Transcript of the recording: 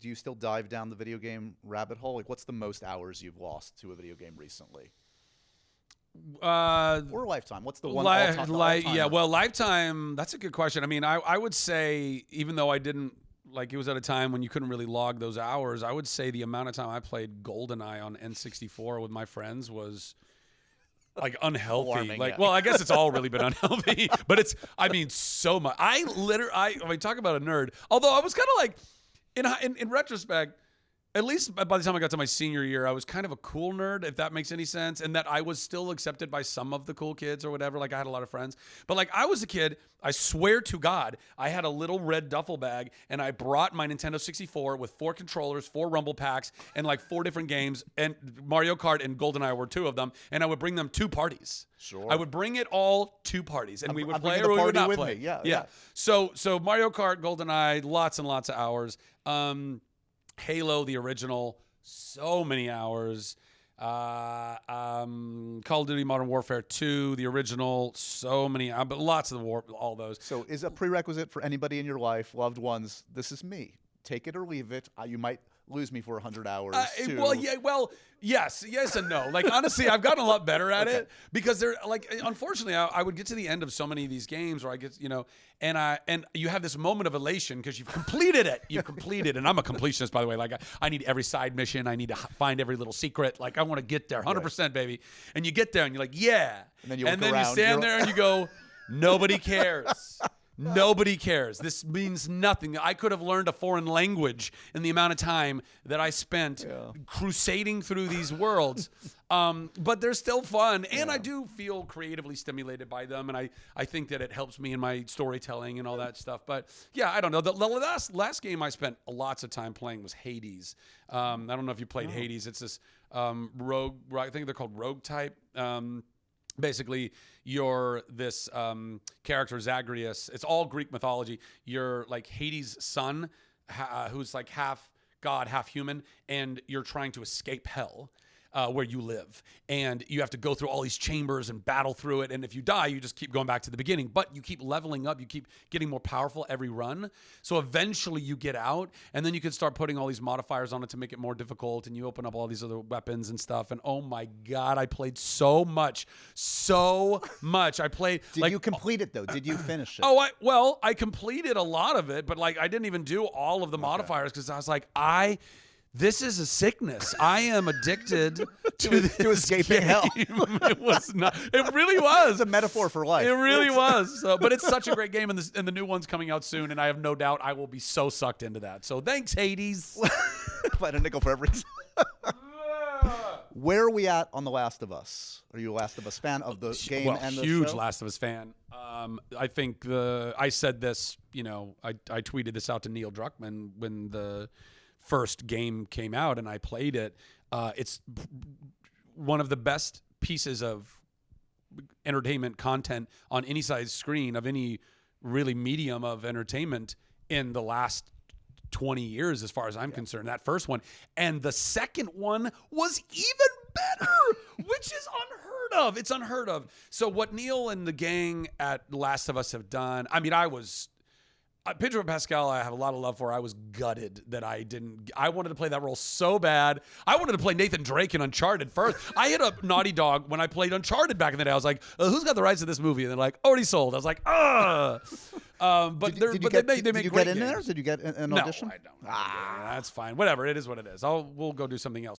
do you still dive down the video game rabbit hole? Like, what's the most hours you've lost to a video game recently? Or Lifetime? What's the one all-time? Yeah, well, Lifetime, that's a good question. I mean, I would say, even though I didn't, like, it was at a time when you couldn't really log those hours, I would say the amount of time I played GoldenEye on N64 with my friends was, like, unhealthy. Alarming, like, yeah. well, I guess it's all really been unhealthy, but it's, I mean, so much. I mean, talk about a nerd. Although I was kind of like, in retrospect, at least by the time I got to my senior year, I was kind of a cool nerd, if that makes any sense, and that I was still accepted by some of the cool kids or whatever. Like, I had a lot of friends. But, like, I was a kid, I swear to God, I had a little red duffel bag, and I brought my Nintendo 64 with 4 controllers, 4 rumble packs, and, like, 4 different games, and Mario Kart and GoldenEye were 2 of them, and I would bring them to parties. Sure. I would bring it all to parties, and we would I'm play bringing or the we would party not with play. me. Yeah. So Mario Kart, GoldenEye, lots and lots of hours. Halo, the original, so many hours. Call of Duty Modern Warfare 2, the original, so many, but lots of all those. So is a prerequisite for anybody in your life, loved ones, this is me. Take it or leave it. You might lose me for 100 hours. Yes and no. Like, honestly, I've gotten a lot better at it because they're like, unfortunately, I would get to the end of so many of these games where I get, and you have this moment of elation because you've completed it. You've completed, and I'm a completionist, by the way. Like, I need every side mission. I need to find every little secret. Like, I want to get there, 100%, baby. And you get there, and you're like, yeah. And then you stand there and you go, nobody cares. Nobody cares. This means nothing. I could have learned a foreign language in the amount of time that I spent crusading through these worlds. But they're still fun, and I do feel creatively stimulated by them, and I think that it helps me in my storytelling and all that stuff. But yeah, I don't know. The last game I spent lots of time playing was Hades. I don't know if you played Hades. It's this rogue. I think they're called rogue type. Basically, you're this character, Zagreus. It's all Greek mythology. You're like Hades' son, who's like half god, half human, and you're trying to escape hell. Where you live, and you have to go through all these chambers and battle through it, and if you die, you just keep going back to the beginning, but you keep leveling up, you keep getting more powerful every run, so eventually you get out, and then you can start putting all these modifiers on it to make it more difficult, and you open up all these other weapons and stuff, and oh my God, I played so much. I played. Did you complete it, though? Did you finish it? I completed a lot of it, but like I didn't even do all of the modifiers because I was like, this is a sickness. I am addicted to escaping hell. It was not. It really was. It's a metaphor for life. It really was. But it's such a great game, and the new one's coming out soon, and I have no doubt I will be so sucked into that. So thanks, Hades. Find a nickel for every. Where are we at on The Last of Us? Are you a Last of Us fan of the game and the huge show? Last of Us fan. I think I said this. I tweeted this out to Neil Druckmann when the first game came out and I played it. It's one of the best pieces of entertainment content on any size screen of any really medium of entertainment in the last 20 years, as far as I'm concerned, that first one. And the second one was even better, which is unheard of. It's unheard of. So what Neil and the gang at Last of Us have done, I mean, Pedro Pascal, I have a lot of love for. I was gutted that I didn't. I wanted to play that role so bad. I wanted to play Nathan Drake in Uncharted first. I hit up Naughty Dog when I played Uncharted back in the day. I was like, who's got the rights to this movie? And they're like, already sold. I was like, But did you they get make great in there? games. Did you get an audition? No, I don't. That's fine. Whatever. It is what it is. We'll go do something else.